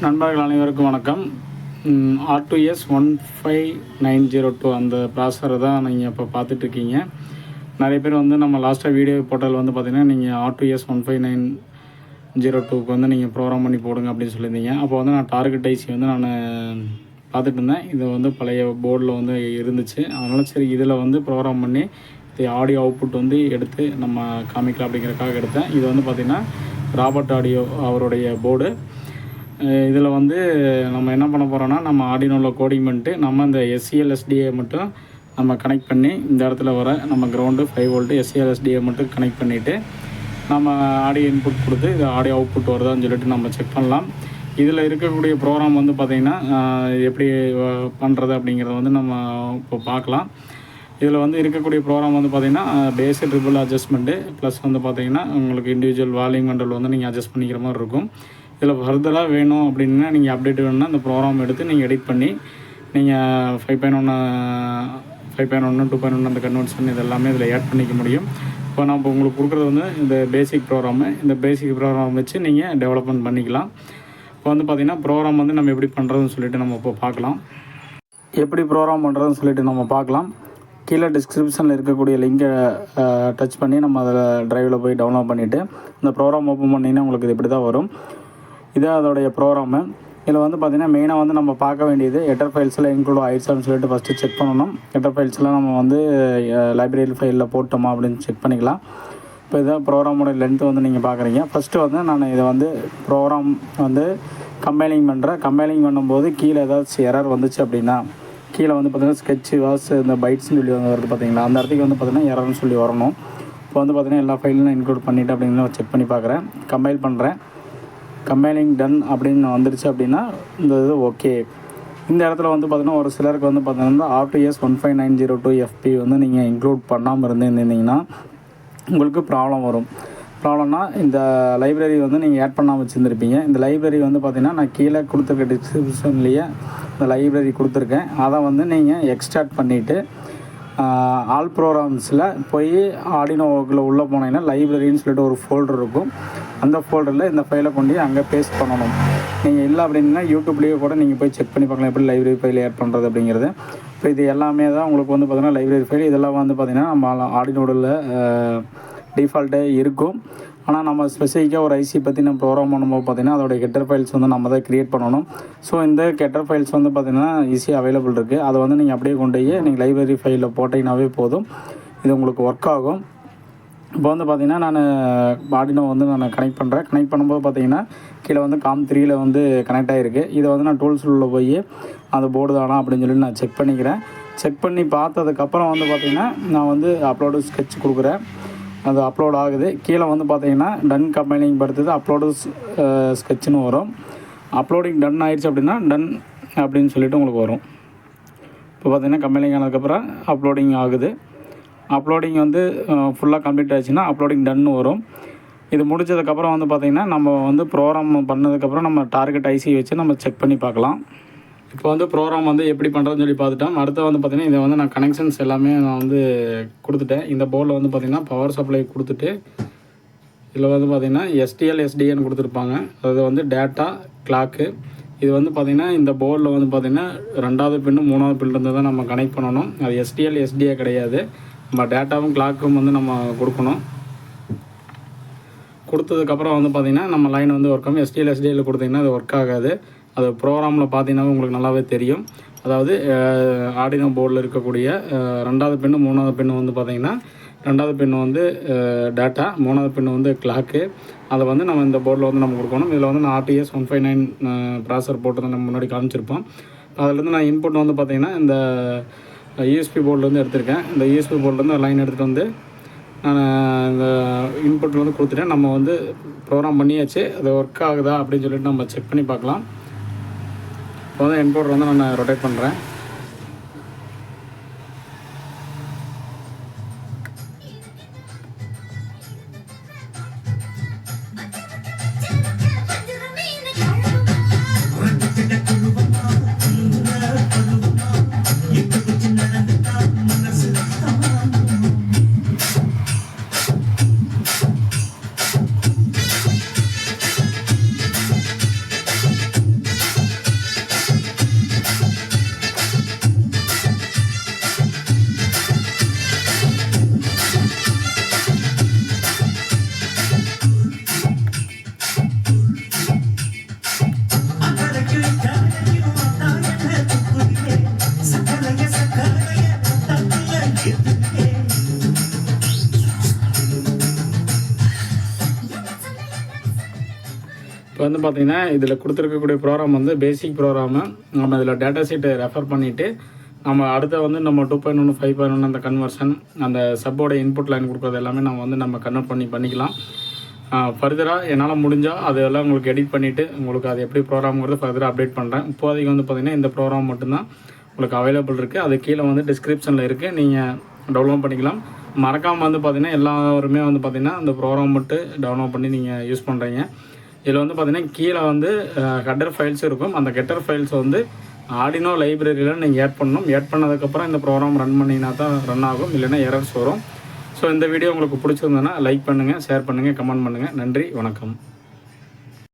நண்பர்கள் அனைவருக்கும் வணக்கம். R2S 15902 அந்த ப்ராசஸரை தான் நீங்கள் இப்போ பார்த்துட்ருக்கீங்க. நிறைய பேர் வந்து நம்ம லாஸ்ட்டாக வீடியோ போட்டதில் வந்து பார்த்திங்கன்னா நீங்கள் R2S 15902க்கு வந்து நீங்கள் ப்ரோக்ராம் பண்ணி போடுங்க அப்படின்னு சொல்லியிருந்தீங்க. அப்போ வந்து நான் டார்கெட் ஐசி வந்து நான் பார்த்துட்டு இருந்தேன். இது வந்து பழைய போர்டில் வந்து இருந்துச்சு. அதனால் சரி இதில் வந்து ப்ரோக்ராம் பண்ணி இது ஆடியோ அவுட்புட் வந்து எடுத்து நம்ம காமிக்கலாம் அப்படிங்கிறதுக்காக எடுத்தேன். இது வந்து பார்த்திங்கன்னா ராபர்ட் ஆடியோ அவருடைய போர்டு. இதில் வந்து நம்ம என்ன பண்ண போகிறோன்னா, நம்ம ஆர்டினோவில் கோடிங் பண்ணிட்டு நம்ம இந்த SCLSDA மட்டும் நம்ம கனெக்ட் பண்ணி இந்த இடத்துல வர நம்ம கிரவுண்டு 5 வோல்ட்டு SCLSDA மட்டும் கனெக்ட் பண்ணிவிட்டு நம்ம ஆடியோ இன்புட் கொடுத்து இது ஆடியோ அவுட்புட் வருதான்னு சொல்லிட்டு நம்ம செக் பண்ணலாம். இதில் இருக்கக்கூடிய ப்ரோக்ராம் வந்து பார்த்திங்கன்னா எப்படி பண்ணுறது அப்படிங்கிறத வந்து நம்ம இப்போ பார்க்கலாம். இதில் வந்து இருக்கக்கூடிய ப்ரோக்ராம் வந்து பார்த்திங்கன்னா பேசிக் ட்ரிபிள் அட்ஜஸ்ட்மெண்ட்டு ப்ளஸ் வந்து பார்த்திங்கன்னா உங்களுக்கு இண்டிவிஜுவல் வால்யூம் கண்ட்ரோல் வந்து நீங்கள் அட்ஜஸ்ட் பண்ணிக்கிற மாதிரி இருக்கும். இதில் ஃபர்தராக வேணும் அப்படின்னா நீங்கள் அப்டேட் வேணும்னா இந்த ப்ரோக்ராம் எடுத்து நீங்கள் எடிட் பண்ணி நீங்கள் 5.1 2.1 அந்த கன்வெர்ஷன் இது எல்லாமே இதில் ஆட் பண்ணிக்க முடியும். இப்போ நான் இப்போ உங்களுக்கு கொடுக்குறது வந்து இந்த பேசிக் ப்ரோக்ராமு. இந்த பேசிக் ப்ரோக்ராம் வச்சு நீங்கள் டெவலப்மெண்ட் பண்ணிக்கலாம். இப்போ வந்து பார்த்திங்கன்னா ப்ரோக்ராம் வந்து நம்ம எப்படி பண்ணுறதுன்னு சொல்லிட்டு நம்ம இப்போ பார்க்கலாம். எப்படி ப்ரோக்ராம் பண்ணுறதுன்னு சொல்லிட்டு நம்ம பார்க்கலாம். கீழே டிஸ்கிரிப்ஷனில் இருக்கக்கூடிய லிங்கை டச் பண்ணி நம்ம அதில் ட்ரைவில் போய் டவுன்லோட் பண்ணிவிட்டு இந்த ப்ரோக்ராம் ஓப்பன் பண்ணிங்கன்னா உங்களுக்கு இது இப்படி தான் வரும். இதான் அதோடைய ப்ரோக்ராமு. இதில் வந்து பார்த்திங்கன்னா மெயினாக வந்து நம்ம பார்க்க வேண்டியது ஹெடர் ஃபைல்ஸில் இன்க்ளூட் ஆயிடுச்சான்னு சொல்லிட்டு ஃபஸ்ட்டு செக் பண்ணணும். ஹெடர் ஃபைல்ஸ்லாம் நம்ம வந்து லைப்ரரி ஃபைலில் போட்டோமா அப்படின்னு செக் பண்ணிக்கலாம். இப்போ இதான் ப்ரோக்ராமோட லென்த்து வந்து நீங்கள் பார்க்குறீங்க. ஃபஸ்ட்டு வந்து நான் இதை வந்து ப்ரோக்ராம் வந்து கம்பைலிங் பண்ணுறேன். கம்பைலிங் பண்ணும்போது கீழே ஏதாச்சும் எரர் வந்துச்சு அப்படின்னா கீழே வந்து பார்த்திங்கன்னா ஸ்கெட்ச் வாஸ் இந்த பைட்ஸ்னு சொல்லி வந்து வருது பார்த்தீங்களா, அந்த இடத்துக்கு வந்து பார்த்திங்கன்னா எரர்னு சொல்லி வரணும். இப்போ வந்து பார்த்திங்கன்னா எல்லா ஃபைலும் இன்க்ளூட் பண்ணிவிட்டு அப்படின்னு செக் பண்ணி பார்க்குறேன். கம்பைல் பண்ணுறேன். கம்பைலிங் டன் அப்படின்னு வந்துருச்சு அப்படின்னா இந்த இது ஓகே. இந்த இடத்துல வந்து பார்த்திங்கன்னா ஒரு சிலருக்கு வந்து பார்த்திங்கன்னா R2S 15902 FP வந்து நீங்கள் இன்க்ளூட் பண்ணாமல் இருந்தீங்கன்னா உங்களுக்கு ப்ராப்ளம் வரும். ப்ராப்ளம்னா இந்த லைப்ரரி வந்து நீங்கள் ஆட் பண்ணாமல் வச்சுருந்துருப்பீங்க. இந்த லைப்ரரி வந்து பார்த்திங்கன்னா நான் கீழே கொடுத்துருக்க டிஸ்கிரிப்ஷன்லேயே இந்த லைப்ரரி கொடுத்துருக்கேன். அதை வந்து நீங்கள் எக்ஸ்ட்ராக்ட் பண்ணிவிட்டு ஆல் ப்ரோக்ராம்ஸில் போய் ஆர்டினோவில் உள்ளே போனீங்கன்னா லைப்ரரின்னு சொல்லிட்டு ஒரு ஃபோல்டர் இருக்கும். அந்த ஃபோல்டரில் இந்த ஃபைலை கொண்டு அங்கே பேஸ்ட் பண்ணணும். நீங்கள் இல்லை அப்படின்னா யூடியூப்லேயே கூட நீங்கள் போய் செக் பண்ணி பார்க்கலாம் எப்படி லைப்ரரி ஃபைல் ஆட் பண்ணுறது அப்படிங்கிறது. இப்போ இது எல்லாமே தான் உங்களுக்கு வந்து பார்த்திங்கன்னா லைப்ரரி ஃபைல் இதெல்லாம் வந்து பார்த்திங்கன்னா நம்ம ஆர்டினோவில் டிஃபால்ட்டே இருக்கும். ஆனால் நம்ம ஸ்பெசிஃபிக்காக ஒரு ஐசி பற்றி நம்ம ப்ரோக்ராம் பண்ணும்போது பார்த்திங்கன்னா அதோடைய கெட்டர் ஃபைல்ஸ் வந்து நம்ம தான் க்ரியேட் பண்ணணும். ஸோ இந்த கெட்டர் ஃபைல்ஸ் வந்து பார்த்திங்கன்னா ஈஸியாக அவைலபிள் இருக்குது. அதை வந்து நீங்கள் அப்படியே கொண்டு போய் நீங்கள் லைப்ரரி ஃபைலில் போட்டிங்கனாவே போதும், இது உங்களுக்கு ஒர்க் ஆகும். இப்போ வந்து பார்த்திங்கன்னா நான் ஆர்டினோ வந்து நான் கனெக்ட் பண்ணுறேன். கனெக்ட் பண்ணும்போது பார்த்திங்கன்னா கீழே வந்து COM3 வந்து கனெக்ட் ஆகிருக்கு. இதை வந்து நான் டூல்ஸ் உள்ள போய் அந்த போர்டு தானா அப்படின்னு சொல்லி நான் செக் பண்ணிக்கிறேன். செக் பண்ணி பார்த்ததுக்கப்புறம் வந்து பார்த்திங்கன்னா நான் வந்து அப்லோடு ஸ்கெட்ச் கொடுக்குறேன். அது அப்லோட் ஆகுது. கீழே வந்து பார்த்திங்கன்னா டன் கம்பைனிங் படுத்துது அப்லோடு ஸ்கெட்ச்னு வரும். அப்லோடிங் டன் ஆயிடுச்சு அப்படின்னா டன் அப்படின்னு சொல்லிட்டு உங்களுக்கு வரும். இப்போ பார்த்திங்கன்னா கம்பைனிங் ஆனதுக்கப்புறம் அப்லோடிங் ஆகுது. அப்லோடிங் வந்து ஃபுல்லாக கம்ப்ளீட் ஆச்சுன்னா அப்லோடிங் டன்னு வரும். இது முடிச்சதுக்கப்புறம் வந்து பார்த்திங்கன்னா நம்ம வந்து ப்ரோக்ராம் பண்ணதுக்கப்புறம் நம்ம டார்கெட் ஐசி வச்சு நம்ம செக் பண்ணி பார்க்கலாம். இப்போ வந்து ப்ரோக்ராம் வந்து எப்படி பண்ணுறதுன்னு சொல்லி பார்த்துட்டோம். அடுத்து வந்து பார்த்திங்கன்னா இதை வந்து நான் கனெக்ஷன்ஸ் எல்லாமே நான் வந்து கொடுத்துட்டேன். இந்த போர்டில் வந்து பார்த்திங்கன்னா பவர் சப்ளை கொடுத்துட்டு இதில் வந்து பார்த்திங்கன்னா STL/SDAன்னு கொடுத்துருப்பாங்க. அது வந்து டேட்டா கிளாக்கு. இது வந்து பார்த்திங்கன்னா இந்த போர்டில் வந்து பார்த்திங்கன்னா 2வது பின்னு 3வது பின்லேருந்து தான் நம்ம கனெக்ட் பண்ணணும். அது STL/SDA கிடையாது. நம்ம டேட்டாவும் கிளாக்கும் வந்து நம்ம கொடுக்கணும். கொடுத்ததுக்கப்புறம் வந்து பார்த்திங்கன்னா நம்ம லைன் வந்து ஒர்க் ஆகும். STL/SDAவில் கொடுத்திங்கன்னா அது ஒர்க் ஆகாது. அது ப்ரோக்ராமில் பார்த்தீங்கன்னா உங்களுக்கு நல்லாவே தெரியும். அதாவது ஆர்டினோ போர்டில் இருக்கக்கூடிய 2வது பின்னு 3வது பின்னு வந்து பார்த்திங்கன்னா 2வது பின்னு வந்து டேட்டா, 3வது பின்னு வந்து கிளாக்கு. அதை வந்து நம்ம இந்த போர்டில் வந்து நம்ம கொடுக்கணும். இதில் வந்து நான் R2S 159 ப்ராசர் போட்டு தான் நம்ம முன்னாடி காமிச்சிருப்போம். அதிலேருந்து நான் இன்புட் வந்து பார்த்திங்கன்னா இந்த USB போர்ட்லேருந்து எடுத்திருக்கேன். இந்த USB போர்ட்லேருந்து லைன் எடுத்துகிட்டு வந்து நான் இந்த இன்புட்டில் வந்து கொடுத்துட்டேன். நம்ம வந்து ப்ரோக்ராம் பண்ணியாச்சு. அது ஒர்க் ஆகுதா அப்படின்னு சொல்லிட்டு நம்ம செக் பண்ணி பார்க்கலாம். இப்போ வந்து இன்புட் வந்து நான் ரொட்டேட் பண்ணுறேன். இப்போ வந்து பார்த்திங்கன்னா இதில் கொடுத்துருக்கக்கூடிய ப்ரோக்ராம் வந்து பேசிக் ப்ரோக்ராமு. நம்ம இதில் டேட்டா ஷீட்டை ரெஃபர் பண்ணிவிட்டு நம்ம அடுத்த வந்து நம்ம 2.1 5.1 அந்த கன்வர்ஷன், அந்த சப்போட இன்புட் லைன் கொடுக்குறது எல்லாமே நம்ம வந்து நம்ம கன்வெர்ட் பண்ணிக்கலாம். ஃபர்தராக என்னால் முடிஞ்சால் அதெல்லாம் உங்களுக்கு எடிட் பண்ணிவிட்டு உங்களுக்கு அது எப்படி ப்ரோக்ராம்ங்கிறது ஃபர்தராக அப்டேட் பண்ணுறேன். இப்போதைக்கு வந்து பார்த்திங்கன்னா இந்த ப்ரோக்ராம் மட்டும்தான் உங்களுக்கு அவைலபிள் இருக்குது. அது கீழே வந்து டிஸ்கிரிப்ஷனில் இருக்குது, நீங்கள் டவுன்லோட் பண்ணிக்கலாம். மறக்காமல் வந்து பார்த்திங்கன்னா எல்லாருமே வந்து பார்த்திங்கன்னா அந்த ப்ரோக்ராம் மட்டும் டவுன்லோட் பண்ணி நீங்கள் யூஸ் பண்ணுறீங்க. இதில் வந்து பார்த்திங்கன்னா கீழே வந்து ஹெட்டர் ஃபைல்ஸ் இருக்கும். அந்த ஹெட்டர் ஃபைல்ஸ் வந்து ஆர்டினோ லைப்ரரியில் நீங்கள் ஆட் பண்ணணும். ஆட் பண்ணதுக்கப்புறம் இந்த ப்ரோக்ராம் ரன் பண்ணிங்கன்னா தான் ரன் ஆகும், இல்லைன்னா எரர்ஸ் வரும். ஸோ இந்த வீடியோ உங்களுக்கு பிடிச்சிருந்ததுன்னா லைக் பண்ணுங்கள், ஷேர் பண்ணுங்கள், கமெண்ட் பண்ணுங்கள். நன்றி, வணக்கம்.